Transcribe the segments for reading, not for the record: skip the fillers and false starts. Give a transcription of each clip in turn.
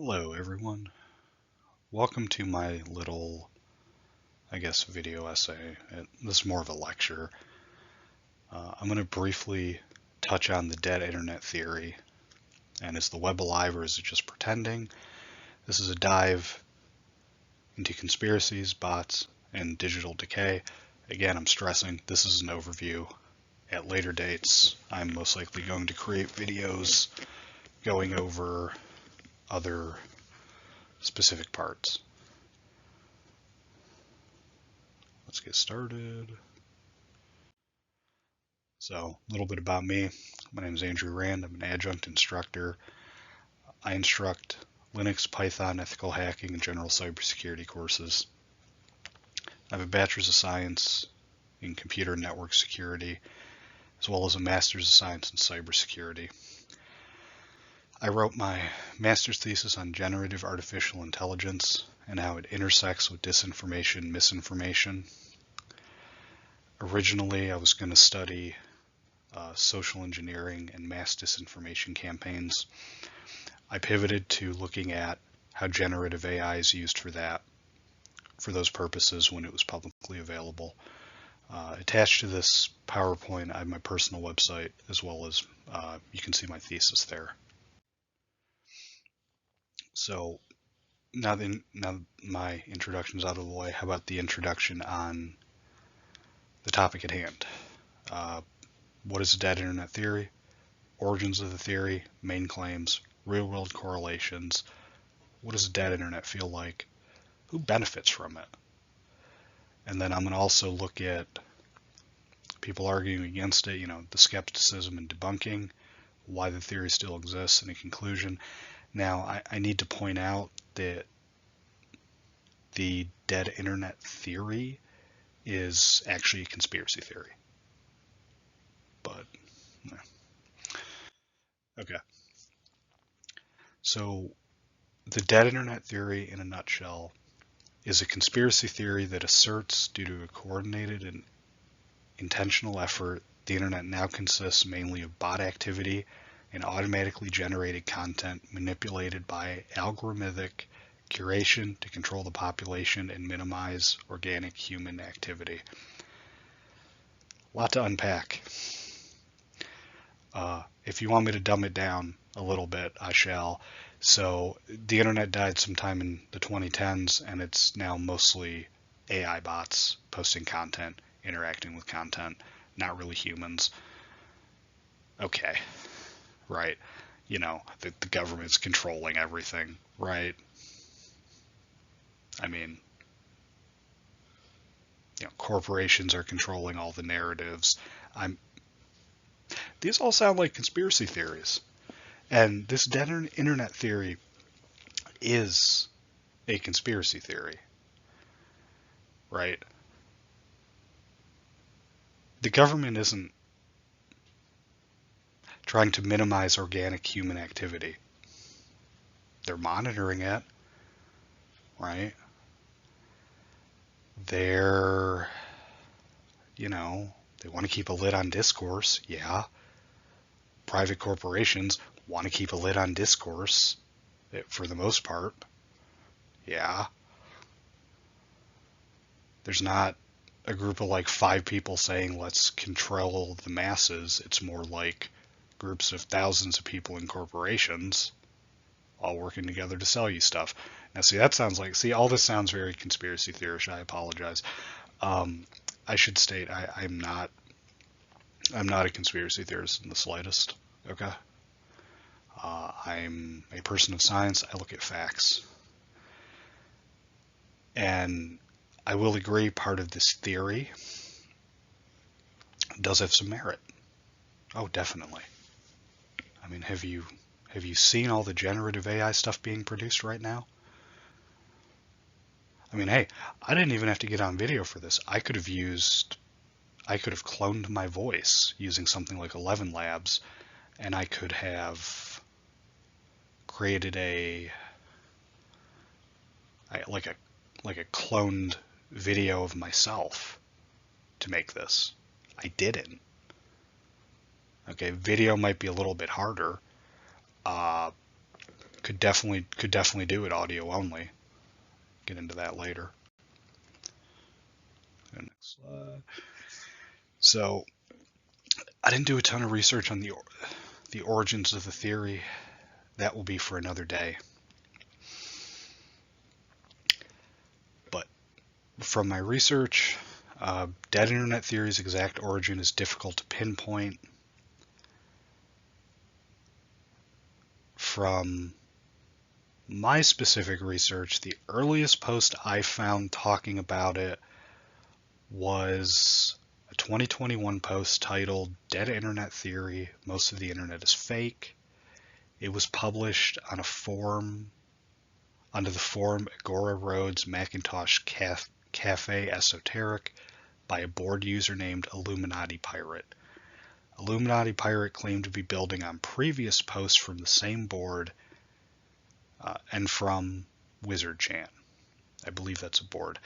Hello everyone. Welcome to my little, video essay. This is more of a lecture. I'm going to briefly touch on the dead internet theory. And is the web alive or is it just pretending? This is a dive into conspiracies, bots, and digital decay. Again, I'm stressing this is an overview. At later dates, I'm most likely going to create videos going over other specific parts. Let's get started. So, a little bit about me. My name is Andrew Rand. I'm an adjunct instructor. I instruct Linux, Python, ethical hacking, and general cybersecurity courses. I have a bachelor's of science in computer and network security, as well as a master's of science in cybersecurity. I wrote my master's thesis on generative artificial intelligence and how it intersects with disinformation and misinformation. Originally, I was going to study social engineering and mass disinformation campaigns. I pivoted to looking at how generative AI is used for those purposes when it was publicly available. Attached to this PowerPoint, I have my personal website, as well as you can see my thesis there. So now my introduction's out of the way, how about the introduction on the topic at hand? What is dead internet theory? Origins of the theory, main claims, real-world correlations. What does dead internet feel like? Who benefits from it? And then I'm going to also look at people arguing against it, the skepticism and debunking, why the theory still exists, and a conclusion. Now, I need to point out that the dead internet theory is actually a conspiracy theory. But, okay. So, the dead internet theory, in a nutshell, is a conspiracy theory that asserts, due to a coordinated and intentional effort, the internet now consists mainly of bot activity and automatically generated content manipulated by algorithmic curation to control the population and minimize organic human activity. A lot to unpack. If you want me to dumb it down a little bit, I shall. So the internet died sometime in the 2010s, and it's now mostly AI bots posting content, interacting with content, not really humans. Okay, right. The government's controlling everything, right? I mean, corporations are controlling all the narratives. These all sound like conspiracy theories. And this dead internet theory is a conspiracy theory, right? The government isn't trying to minimize organic human activity. They're monitoring it, right? They're, they want to keep a lid on discourse, yeah. Private corporations want to keep a lid on discourse, for the most part, yeah. There's not a group of like 5 people saying let's control the masses. It's more like groups of thousands of people in corporations all working together to sell you stuff. Now, all this sounds very conspiracy theorist. I apologize. I should state I'm not a conspiracy theorist in the slightest. Okay. I'm a person of science. I look at facts. And I will agree part of this theory does have some merit. Oh, definitely. I mean, have you seen all the generative AI stuff being produced right now? I mean, hey, I didn't even have to get on video for this. I could have cloned my voice using something like 11 Labs, and I could have created a cloned video of myself to make this. I didn't. Okay, video might be a little bit harder, because could definitely do it audio only. Get into that later. Next slide. So I didn't do a ton of research on the origins of the theory. That will be for another day. But from my research, dead internet theory's exact origin is difficult to pinpoint. From my specific research, the earliest post I found talking about it was a 2021 post titled Dead Internet Theory, Most of the Internet is Fake. It was published on a forum under the forum Agora Roads Macintosh Cafe Esoteric by a board user named Illuminati Pirate. Illuminati Pirate claimed to be building on previous posts from the same board and from Wizard Chan. I believe that's a board.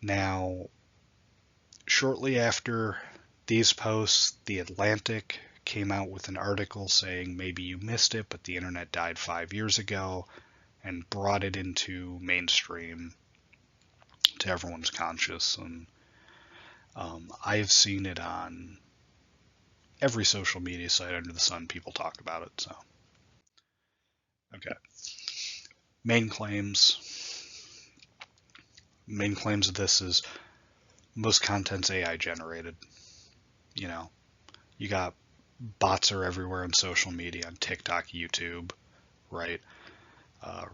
Now, shortly after these posts, The Atlantic came out with an article saying maybe you missed it, but the internet died 5 years ago, and brought it into mainstream to everyone's conscious. And I've seen it on every social media site under the sun. People talk about it. So, okay. Main claims. Main claims of this is most content's AI generated. You know, you got bots are everywhere on social media, on TikTok, YouTube, right?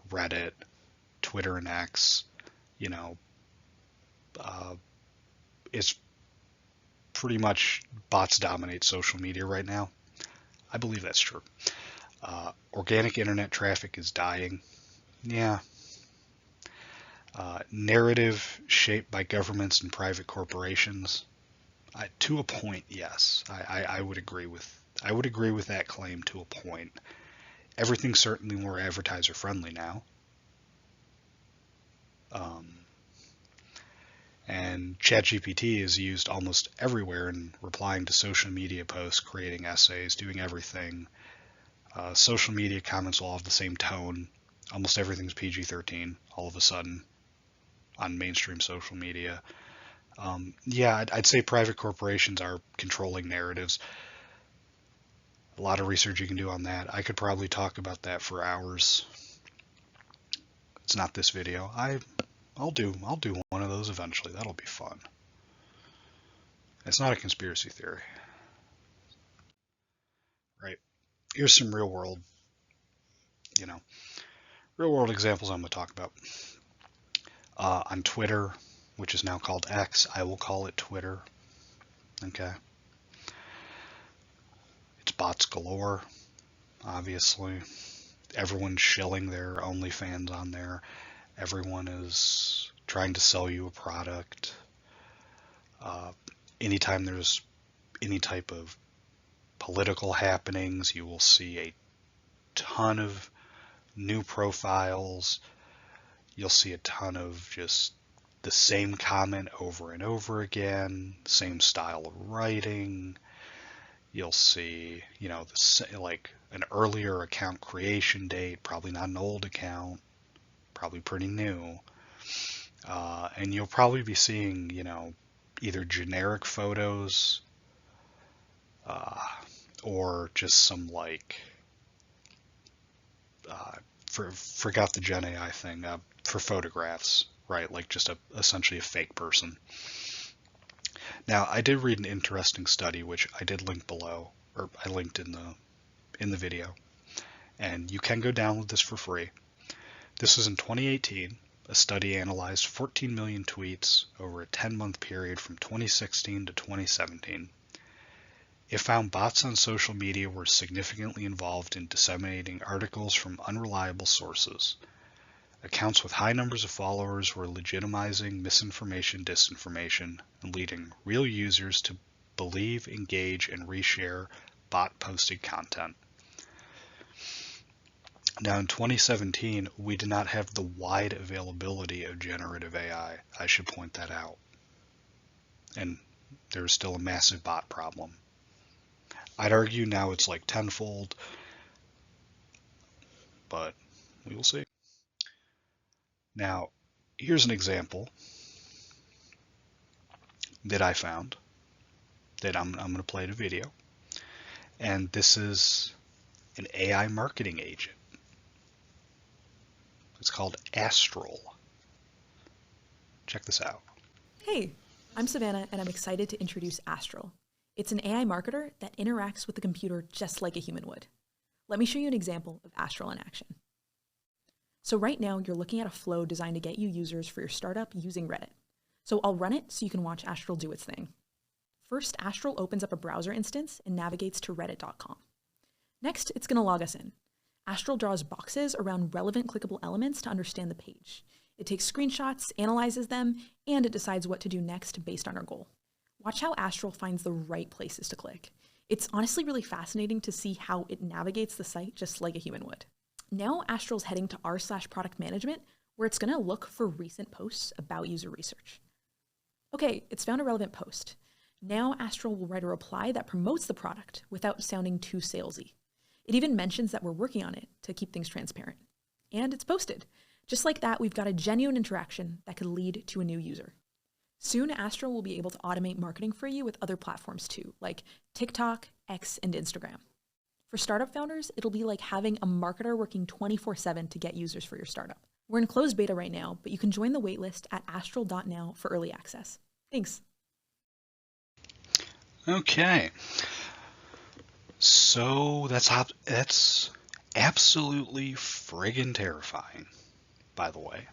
Reddit, Twitter, and X. You know, it's pretty much bots dominate social media right now. I believe that's true. Organic internet traffic is dying. Yeah. Narrative shaped by governments and private corporations. To a point, yes. I would agree with that claim to a point. Everything's certainly more advertiser friendly now. And ChatGPT is used almost everywhere in replying to social media posts, creating essays, doing everything. Social media comments will have the same tone. Almost everything's PG-13 all of a sudden on mainstream social media. Yeah, I'd say private corporations are controlling narratives. A lot of research you can do on that. I could probably talk about that for hours. It's not this video. I'll do one of those eventually. That'll be fun. It's not a conspiracy theory. Right. Here's some real world, real world examples I'm going to talk about. On Twitter, which is now called X, I will call it Twitter. Okay. It's bots galore, obviously. Everyone's shilling their OnlyFans on there. Everyone is trying to sell you a product. Anytime there's any type of political happenings, you will see a ton of new profiles. You'll see a ton of just the same comment over and over again, same style of writing. You'll see, like an earlier account creation date, probably not an old account, probably pretty new. And you'll probably be seeing, either generic photos or just some forgot the Gen AI thing, for photographs, right? Like just essentially a fake person. Now, I did read an interesting study, which I did link below, or I linked in the video, and you can go download this for free. This was in 2018. A study analyzed 14 million tweets over a 10-month period from 2016 to 2017. It found bots on social media were significantly involved in disseminating articles from unreliable sources. Accounts with high numbers of followers were legitimizing misinformation, disinformation, and leading real users to believe, engage, and reshare bot-posted content. Now, in 2017, we did not have the wide availability of generative AI. I should point that out. And there was still a massive bot problem. I'd argue now it's like tenfold. but we will see. Now, here's an example that I found that I'm going to play the video. And this is an AI marketing agent. It's called Astral. Check this out. Hey, I'm Savannah, and I'm excited to introduce Astral. It's an AI marketer that interacts with the computer just like a human would. Let me show you an example of Astral in action. So right now, you're looking at a flow designed to get you users for your startup using Reddit. So I'll run it so you can watch Astral do its thing. First, Astral opens up a browser instance and navigates to reddit.com. Next, it's going to log us in. Astral draws boxes around relevant clickable elements to understand the page. It takes screenshots, analyzes them, and it decides what to do next based on our goal. Watch how Astral finds the right places to click. It's honestly really fascinating to see how it navigates the site just like a human would. Now Astral's heading to r/product management, where it's going to look for recent posts about user research. Okay, it's found a relevant post. Now Astral will write a reply that promotes the product without sounding too salesy. It even mentions that we're working on it to keep things transparent. And it's posted. Just like that, we've got a genuine interaction that could lead to a new user. Soon, Astral will be able to automate marketing for you with other platforms too, like TikTok, X, and Instagram. For startup founders, it'll be like having a marketer working 24/7 to get users for your startup. We're in closed beta right now, but you can join the waitlist at astral.now for early access. Thanks. Okay. So that's absolutely friggin' terrifying, by the way.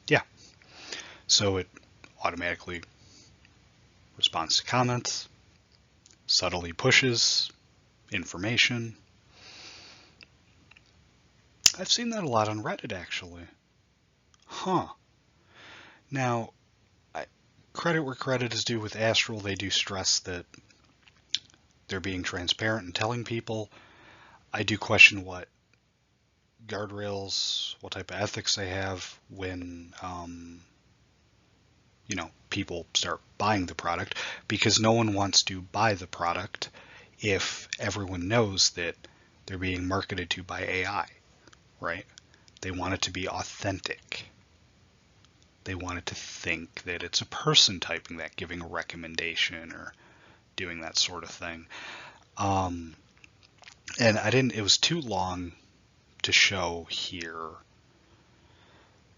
Yeah. So it automatically responds to comments, subtly pushes information. I've seen that a lot on Reddit, actually. Huh. Now, credit where credit is due with Astral. They do stress that they're being transparent and telling people. I do question what guardrails, what type of ethics they have when, people start buying the product, because no one wants to buy the product if everyone knows that they're being marketed to by AI, right? They want it to be authentic. They want it to think that it's a person typing that, giving a recommendation or doing that sort of thing. And it was too long to show here,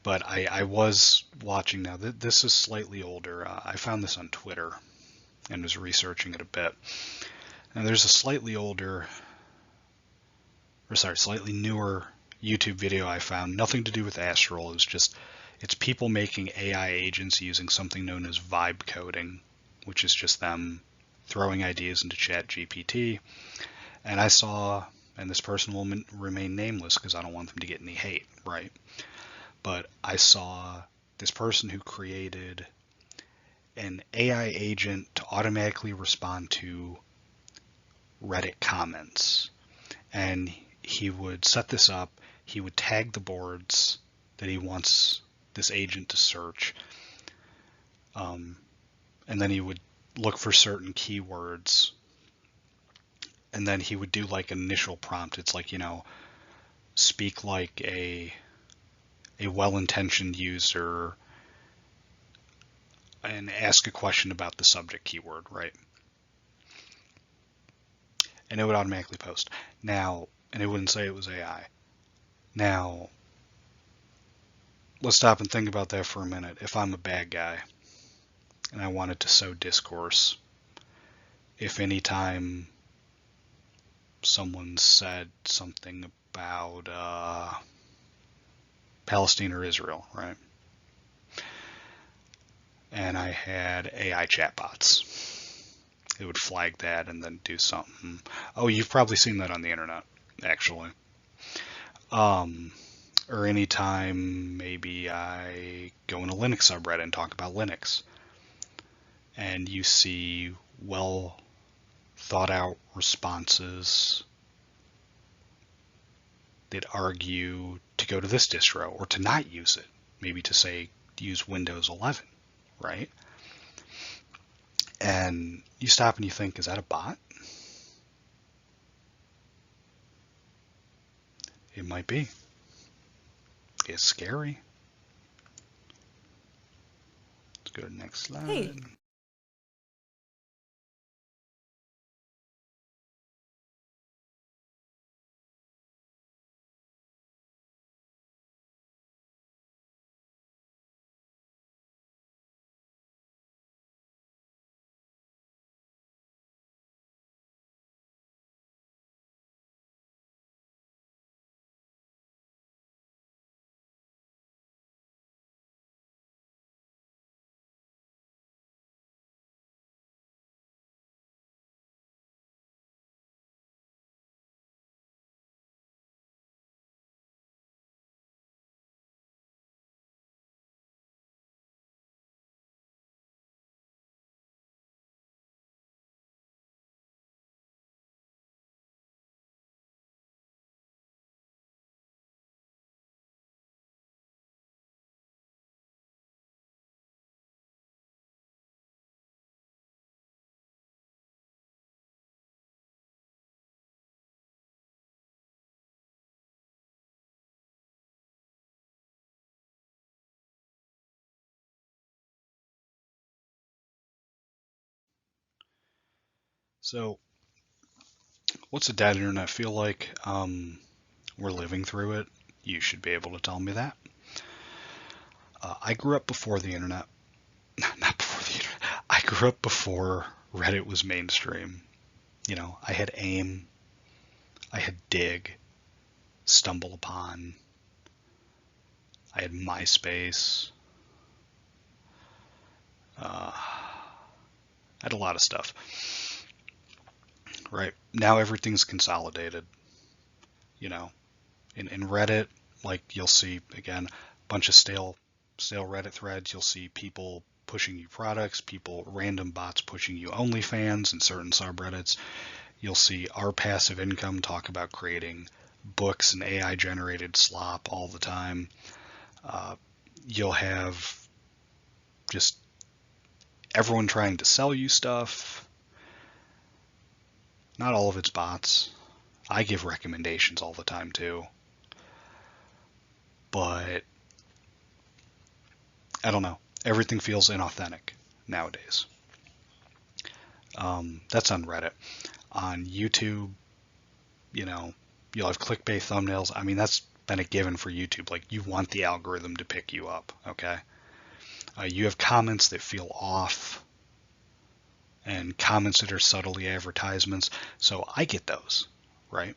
but I was watching now. This is slightly older. I found this on Twitter and was researching it a bit. And there's a slightly newer YouTube video I found. Nothing to do with Astral. It's people making AI agents using something known as vibe coding, which is just them throwing ideas into ChatGPT. And I saw, and this person will remain nameless because I don't want them to get any hate, right? But I saw this person who created an AI agent to automatically respond to Reddit comments. And he would set this up, he would tag the boards that he wants this agent to search, and then he would look for certain keywords, and then he would do like an initial prompt. It's like, speak like a well-intentioned user and ask a question about the subject keyword, right? And it would automatically post. Now, and it wouldn't say it was AI. Now, let's stop and think about that for a minute. If I'm a bad guy and I wanted to sow discourse, if any time someone said something about Palestine or Israel, right? And I had AI chatbots, it would flag that and then do something. Oh, you've probably seen that on the internet, actually. Or anytime maybe I go in a Linux subreddit and talk about Linux, and you see well thought out responses that argue to go to this distro or to not use it, maybe to say use Windows 11, right? And you stop and you think, is that a bot? It might be. It's scary. Let's go to the next Hey, slide. So, what's the dead internet feel like? We're living through it. You should be able to tell me that. I grew up before the internet. Not before the internet. I grew up before Reddit was mainstream. I had AIM, I had Dig, Stumble Upon, I had MySpace. I had a lot of stuff. Right now, everything's consolidated. You know, in Reddit, like you'll see again, a bunch of stale Reddit threads. You'll see people pushing you products, random bots pushing you OnlyFans in certain subreddits. You'll see our passive income talk about creating books and AI generated slop all the time. You'll have just everyone trying to sell you stuff. Not all of it's bots. I give recommendations all the time too. But I don't know. Everything feels inauthentic nowadays. That's on Reddit. On YouTube, you'll have clickbait thumbnails. I mean, that's been a given for YouTube. Like, you want the algorithm to pick you up, okay? You have comments that feel off and comments that are subtly advertisements. So I get those, right?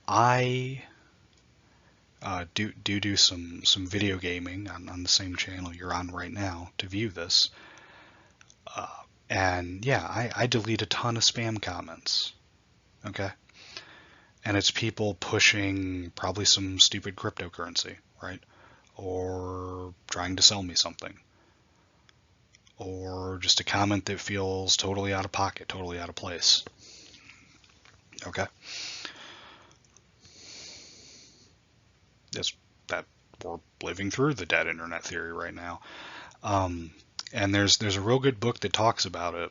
I do some video gaming on the same channel you're on right now to view this. And yeah, I delete a ton of spam comments, okay? And it's people pushing probably some stupid cryptocurrency, right? Or trying to sell me something. Or just a comment that feels totally out of pocket, totally out of place. Okay? It's that we're living through the dead internet theory right now. And there's a real good book that talks about it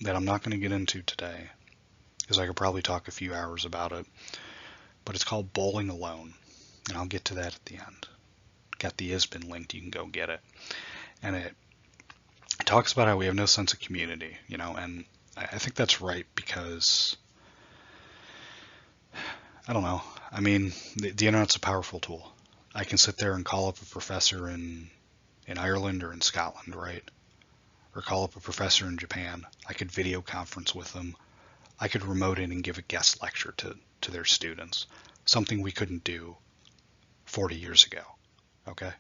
that I'm not going to get into today because I could probably talk a few hours about it. But it's called Bowling Alone, and I'll get to that at the end. Got the ISBN linked, you can go get it. And it talks about how we have no sense of community, and I think that's right because, I don't know, I mean, the internet's a powerful tool. I can sit there and call up a professor in Ireland or in Scotland, right? Or call up a professor in Japan. I could video conference with them. I could remote in and give a guest lecture to their students, something we couldn't do 40 years ago, okay?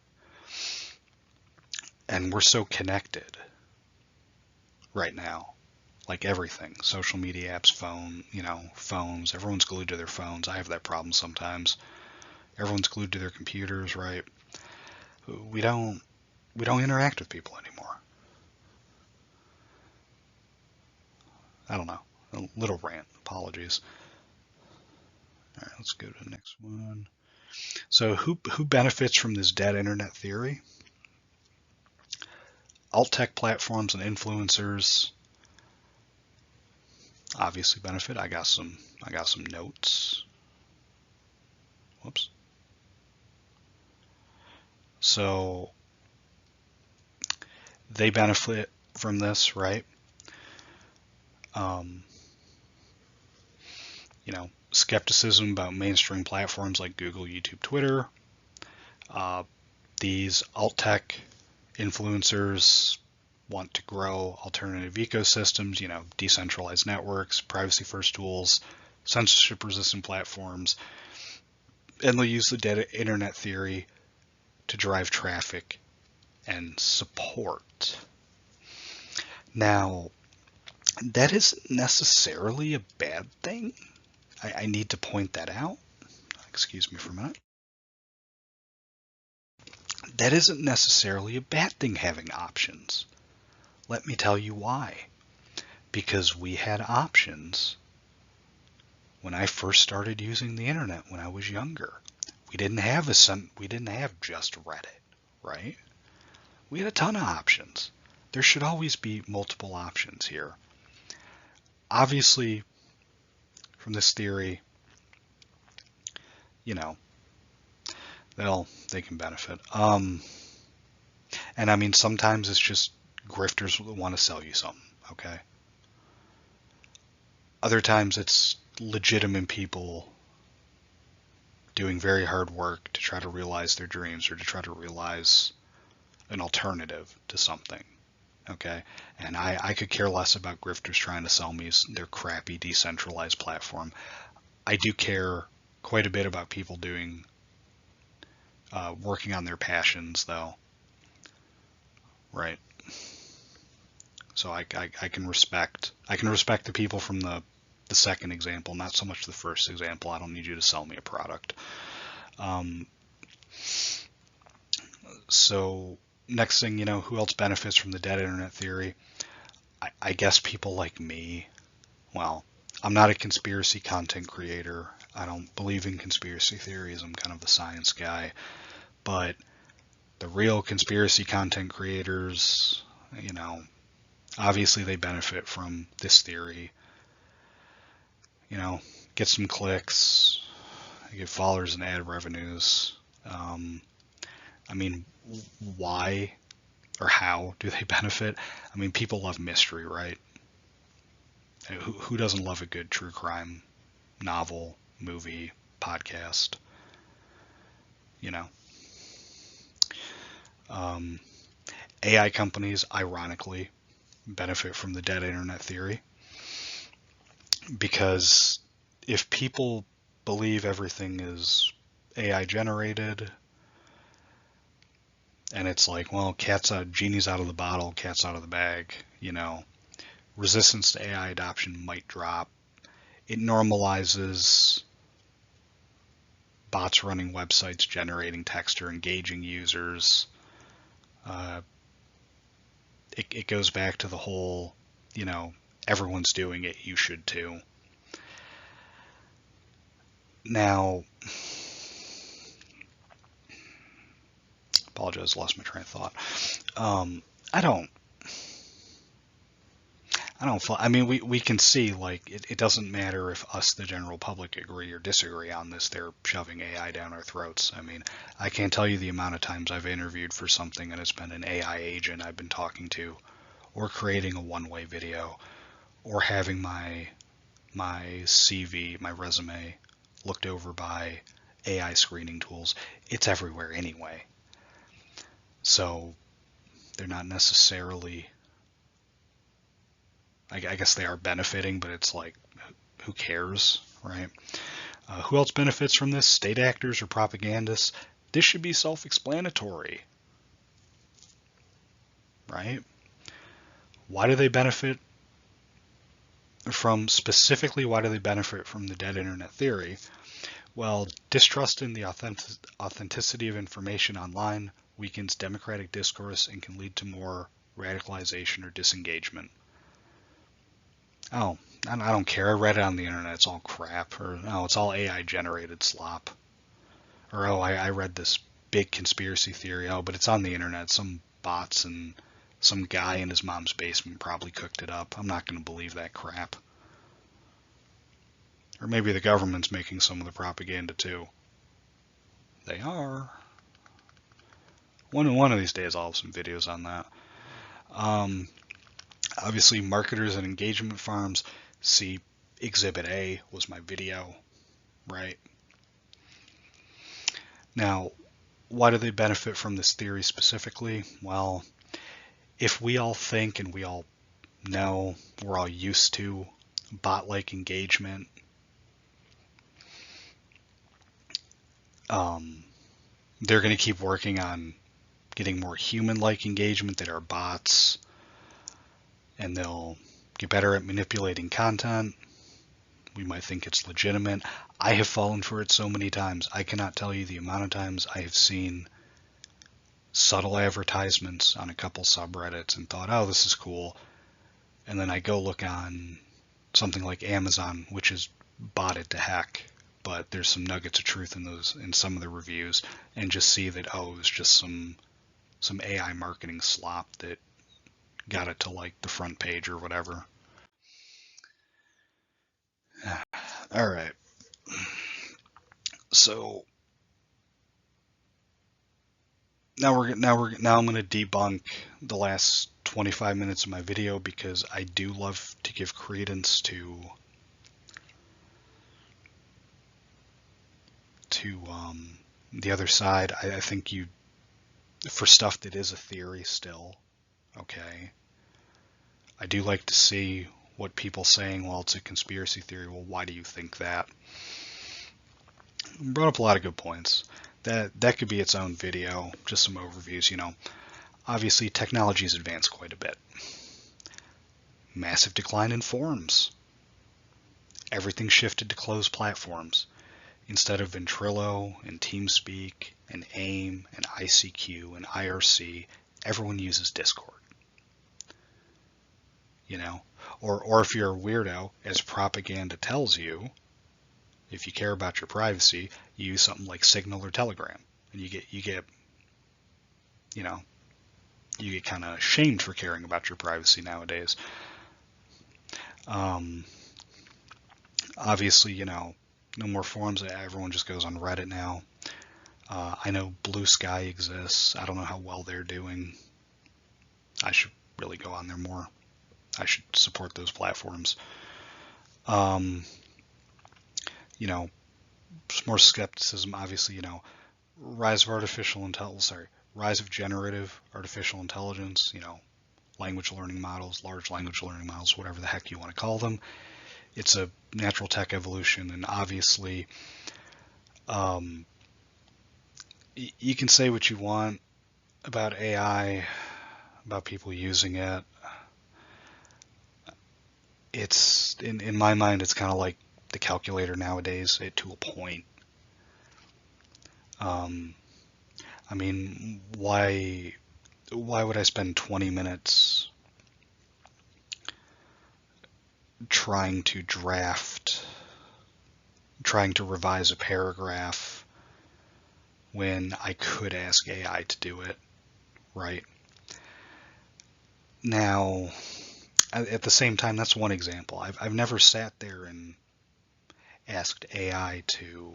And we're so connected right now, like everything, social media apps, phones, everyone's glued to their phones. I have that problem sometimes. Everyone's glued to their computers, right? We don't interact with people anymore. I don't know. A little rant. Apologies. All right, let's go to the next one. So who benefits from this dead internet theory? Alt tech platforms and influencers obviously benefit. I got some notes. Whoops. So they benefit from this, right? Um, skepticism about mainstream platforms like Google, YouTube, Twitter. These alt tech influencers want to grow alternative ecosystems, decentralized networks, privacy first tools, censorship resistant platforms, and they'll use the data internet theory to drive traffic and support. Now, that isn't necessarily a bad thing. I need to point that out. Excuse me for a minute. That isn't necessarily a bad thing, having options. Let me tell you why. Because we had options when I first started using the internet when I was younger. We didn't have just Reddit, right? We had a ton of options. There should always be multiple options here. Obviously, from this theory, they can benefit. And I mean, sometimes it's just grifters that want to sell you something, okay? Other times it's legitimate people doing very hard work to try to realize their dreams or to try to realize an alternative to something, okay? And I could care less about grifters trying to sell me their crappy decentralized platform. I do care quite a bit about people working on their passions, though, right? So I can respect the people from the second example, not so much the first example. I don't need you to sell me a product. So next thing, who else benefits from the dead internet theory? I guess people like me. Well, I'm not a conspiracy content creator. I don't believe in conspiracy theories. I'm kind of the science guy. But the real conspiracy content creators, obviously they benefit from this theory. Get some clicks, get followers and ad revenues. I mean, why or how do they benefit? I mean, people love mystery, right? Who doesn't love a good true crime novel, movie, podcast? AI companies, ironically, benefit from the dead internet theory because if people believe everything is AI generated and it's like, well, genie's out of the bottle, cat's out of the bag, resistance to AI adoption might drop. It normalizes bots running websites, generating text or engaging users. It goes back to the whole, everyone's doing it, you should too. Now, apologize, lost my train of thought. I mean, we can see, like, it doesn't matter if us, the general public, agree or disagree on this. They're shoving AI down our throats. I mean, I can't tell you the amount of times I've interviewed for something and it's been an AI agent I've been talking to, or creating a one-way video, or having my CV, my resume, looked over by AI screening tools. It's everywhere anyway. So they're not necessarily, I guess they are benefiting, but it's like, who cares, right? Who else benefits from this? State actors or propagandists? This should be self-explanatory, right? Why do they benefit from the dead internet theory? Well, distrust in the authenticity of information online weakens democratic discourse and can lead to more radicalization or disengagement. Oh, I don't care. I read it on the internet. It's all crap. Or, no, it's all AI generated slop. Or, oh, I read this big conspiracy theory. Oh, but it's on the internet. Some bots and some guy in his mom's basement probably cooked it up. I'm not going to believe that crap. Or maybe the government's making some of the propaganda too. They are. One of these days I'll have some videos on that. Obviously, marketers and engagement farms. See, Exhibit A was my video, right? Now, why do they benefit from this theory specifically? Well, if we all think and we all know, we're all used to bot-like engagement, they're going to keep working on getting more human-like engagement that are bots, and they'll get better at manipulating content. We might think it's legitimate. I have fallen for it so many times. I cannot tell you the amount of times I have seen subtle advertisements on a couple subreddits and thought, oh, this is cool. And then I go look on something like Amazon, which is botted to heck, but there's some nuggets of truth in some of the reviews, and just see that, oh, it was just some AI marketing slop that got it to like the front page or whatever. All right. So now I'm going to debunk the last 25 minutes of my video, because I do love to give credence to the other side. I think for stuff that is a theory still, okay, I do like to see what people saying, well, it's a conspiracy theory. Well, why do you think that? Brought up a lot of good points. That could be its own video, just some overviews. Obviously technology has advanced quite a bit. Massive decline in forums. Everything shifted to closed platforms. Instead of Ventrilo and TeamSpeak and AIM and ICQ and IRC, everyone uses Discord. Or if you're a weirdo, as propaganda tells you, if you care about your privacy, you use something like Signal or Telegram, and you get kind of shamed for caring about your privacy nowadays. Obviously, no more forums. Everyone just goes on Reddit now. I know Blue Sky exists. I don't know how well they're doing. I should really go on there more. I should support those platforms. Some more skepticism, obviously, rise of generative artificial intelligence, language learning models, large language learning models, whatever the heck you want to call them. It's a natural tech evolution, and obviously, you can say what you want about AI, about people using it. It's in my mind, it's kind of like the calculator nowadays, to a point. I mean, why would I spend 20 minutes trying to revise a paragraph when I could ask AI to do it, right? Now, at the same time, that's one example. I've never sat there and asked AI to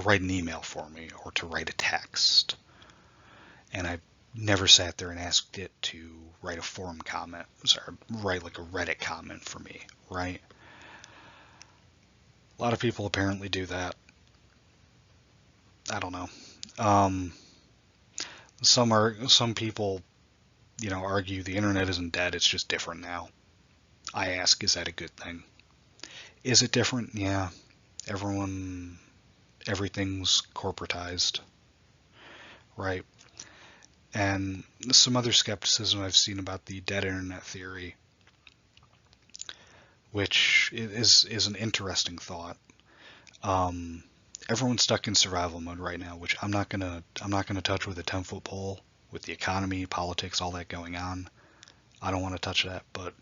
write an email for me or to write a text, and I've never sat there and asked it to write a forum comment, or write like a Reddit comment for me, right? A lot of people apparently do that. I don't know. Some people, argue the internet isn't dead, it's just different now. I ask, is that a good thing? Is it different? Yeah. Everything's corporatized, right? And some other skepticism I've seen about the dead internet theory, which is an interesting thought. Everyone's stuck in survival mode right now, which I'm not gonna touch with a 10-foot pole, with the economy, politics, all that going on. I don't want to touch that, but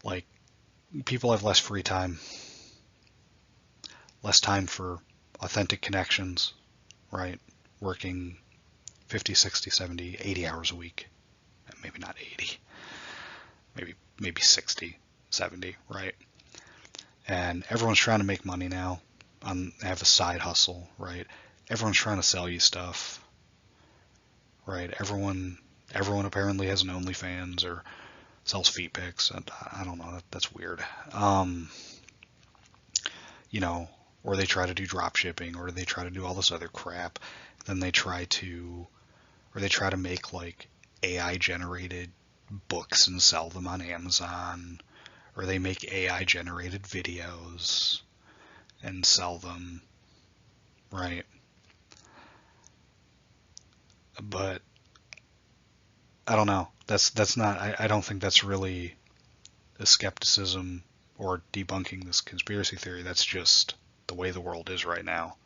like, people have less free time, less time for authentic connections, right? Working 50, 60, 70, 80 hours a week. Maybe not 80. Maybe 60, 70, right? And everyone's trying to make money now. have a side hustle, right? Everyone's trying to sell you stuff, right? Everyone apparently has an OnlyFans or sells feet pics, and I don't know, that's weird. Um, you know, or they try to do drop shipping, or they try to do all this other crap. Then they try to make like AI generated books and sell them on Amazon, or they make AI generated videos and sell them, right? But I don't know. That's not. I don't think that's really a skepticism or debunking this conspiracy theory. That's just the way the world is right now.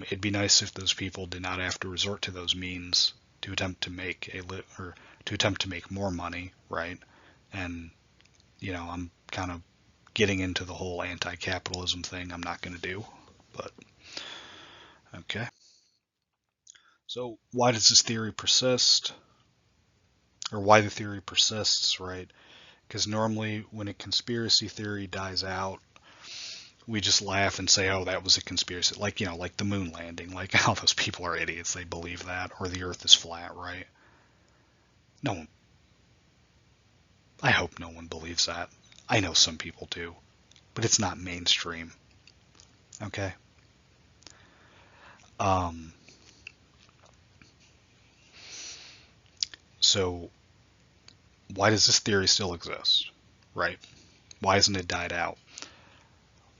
It'd be nice if those people did not have to resort to those means to attempt to make or to attempt to make more money, right? And I'm kind of getting into the whole anti-capitalism thing. I'm not going to do, but okay. So why does this theory persist, or why the theory persists, right? Because normally when a conspiracy theory dies out, we just laugh and say, "Oh, that was a conspiracy." Like like the moon landing. Like, how those people are idiots. They believe that, or the Earth is flat, right? No one. I hope no one believes that. I know some people do, but it's not mainstream. Okay. Um. So why does this theory still exist, right? Why hasn't it died out?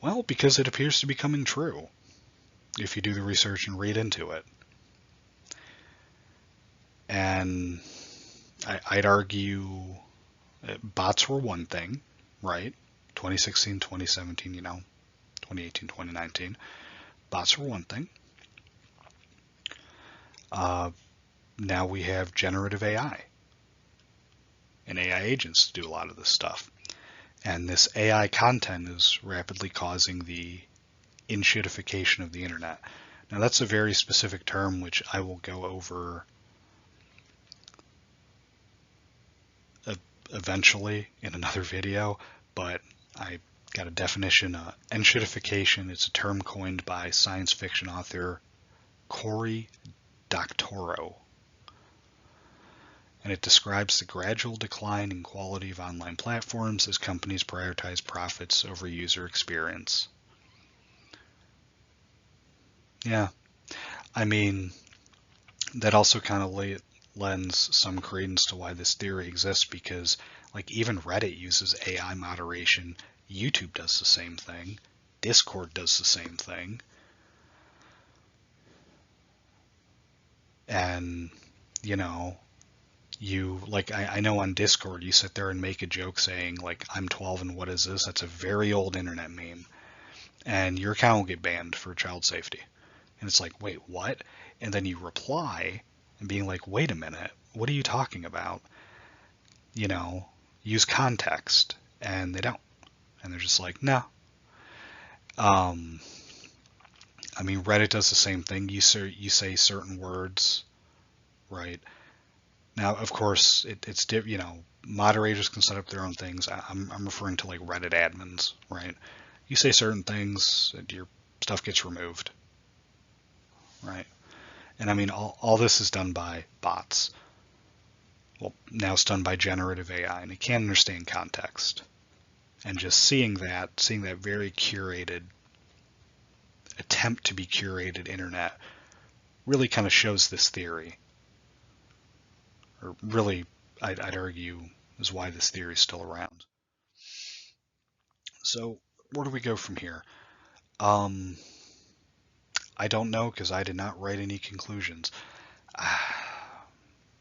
Well, because it appears to be coming true if you do the research and read into it. And I'd argue bots were one thing, right? 2016, 2017, 2018, 2019. Bots were one thing. Uh, Now we have generative AI and AI agents to do a lot of this stuff. And this AI content is rapidly causing the inshitification of the internet. Now that's a very specific term which I will go over eventually in another video, but I got a definition. Enshitification, it's a term coined by science fiction author Cory Doctorow, and it describes the gradual decline in quality of online platforms as companies prioritize profits over user experience. Yeah, I mean, that also kind of lends some credence to why this theory exists, because like even Reddit uses AI moderation, YouTube does the same thing, Discord does the same thing, and you know, I know on Discord you sit there and make a joke saying like, I'm 12 and what is this? That's a very old internet meme, and your account will get banned for child safety. And it's like, wait, what? And then you reply and being like, wait a minute, what are you talking about? You know, use context, and they don't, and they're just like, no. um I mean, Reddit does the same thing. You say certain words, right? Now of course it's moderators can set up their own things. I'm referring to like Reddit admins, right? You say certain things and your stuff gets removed, right? And I mean, all this is done by bots. Well, now it's done by generative AI, and it can't understand context. And just seeing that very curated attempt to be curated internet really kind of shows this theory, or really, I'd argue, is why this theory is still around. So where do we go from here? Um, I don't know, because I did not write any conclusions.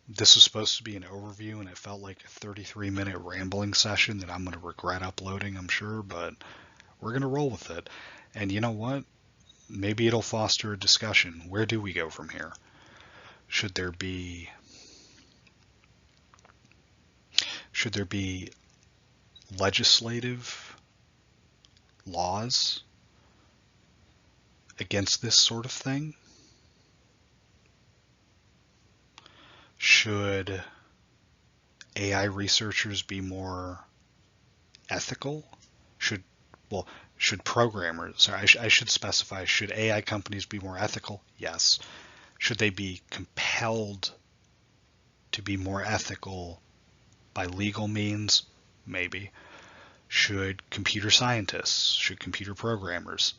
This was supposed to be an overview, and it felt like a 33-minute rambling session that I'm going to regret uploading, I'm sure, but we're going to roll with it. And you know what? Maybe it'll foster a discussion. Where do we go from here? Should there be legislative laws against this sort of thing? Should AI researchers be more ethical? Should Well, should programmers, or I should specify, should AI companies be more ethical? Yes. Should they be compelled to be more ethical by legal means? Maybe. Should computer scientists, should computer programmers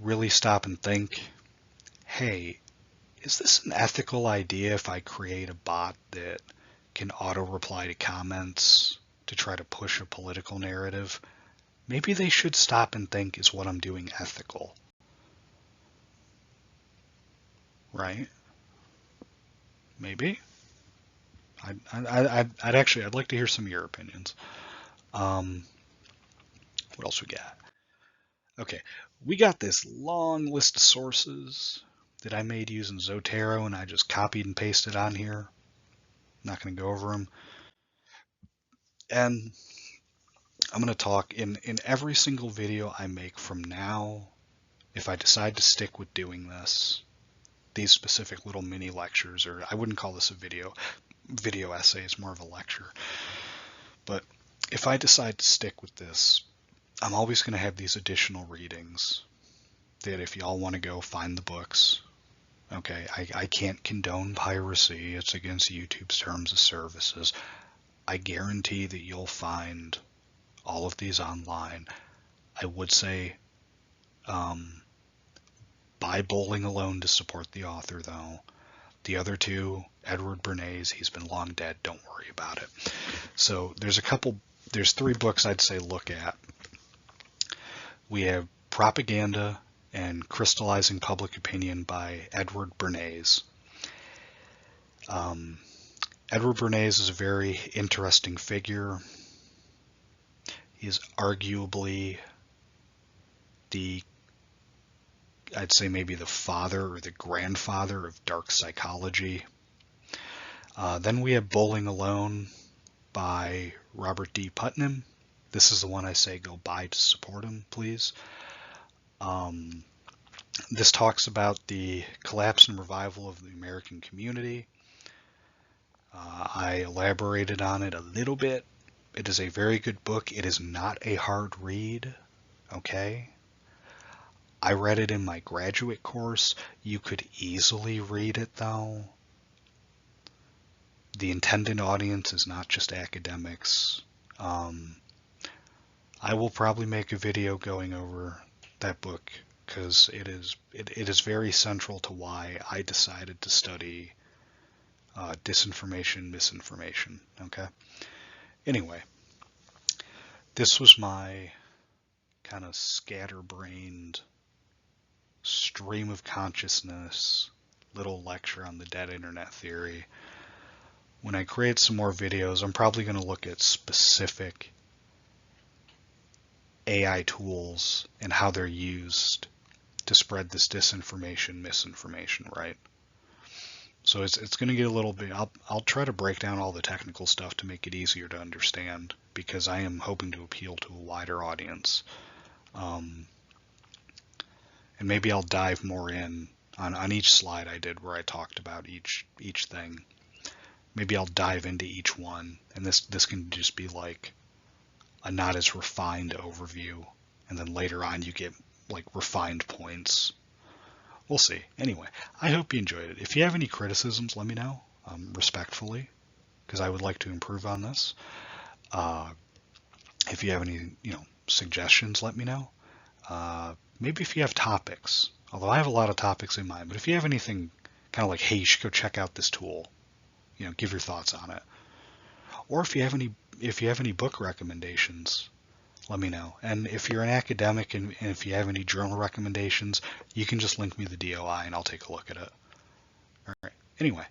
really stop and think, hey, is this an ethical idea if I create a bot that can auto-reply to comments to try to push a political narrative? Maybe they should stop and think, is what I'm doing ethical? Right? Maybe. I'd like to hear some of your opinions. Um, what else we got? Okay, we got this long list of sources that I made using Zotero, and I just copied and pasted on here. Not going to go over them. And I'm going to talk in every single video I make from now, if I decide to stick with doing this, these specific little mini lectures, or I wouldn't call this a video essay, it's more of a lecture. But if I decide to stick with this, I'm always going to have these additional readings that if y'all want to go find the books, okay, I can't condone piracy. It's against YouTube's terms of services. I guarantee that you'll find all of these online. I would say buy Bowling Alone to support the author, though. The other two, Edward Bernays, he's been long dead. Don't worry about it. So there's 3 books I'd say look at. We have Propaganda and Crystalizing Public Opinion by Edward Bernays. Edward Bernays is a very interesting figure. He's arguably I'd say maybe the father or the grandfather of dark psychology. Then we have Bowling Alone by Robert D. Putnam. This is the one I say go buy to support him, please. This talks about the collapse and revival of the American community. I elaborated on it a little bit. It is a very good book. It is not a hard read, okay? I read it in my graduate course. You could easily read it, though. The intended audience is not just academics. I will probably make a video going over that book because it is very central to why I decided to study disinformation, misinformation. Okay. Anyway, this was my kind of scatterbrained stream of consciousness little lecture on the dead internet theory. When I create some more videos, I'm probably going to look at specific AI tools and how they're used to spread this disinformation, misinformation, right? So it's going to get a little bit, I'll try to break down all the technical stuff to make it easier to understand because I am hoping to appeal to a wider audience. And maybe I'll dive more in on each slide I did where I talked about each thing. Maybe I'll dive into each one, and this can just be like a not as refined overview, and then later on you get like refined points. We'll see. Anyway, I hope you enjoyed it. If you have any criticisms, let me know, respectfully, because I would like to improve on this. If you have any, suggestions, let me know. Maybe if you have topics, although I have a lot of topics in mind, but if you have anything kind of like, hey, you should go check out this tool, give your thoughts on it. Or if you have any book recommendations, let me know. And if you're an academic and if you have any journal recommendations, you can just link me the DOI and I'll take a look at it. All right. Anyway,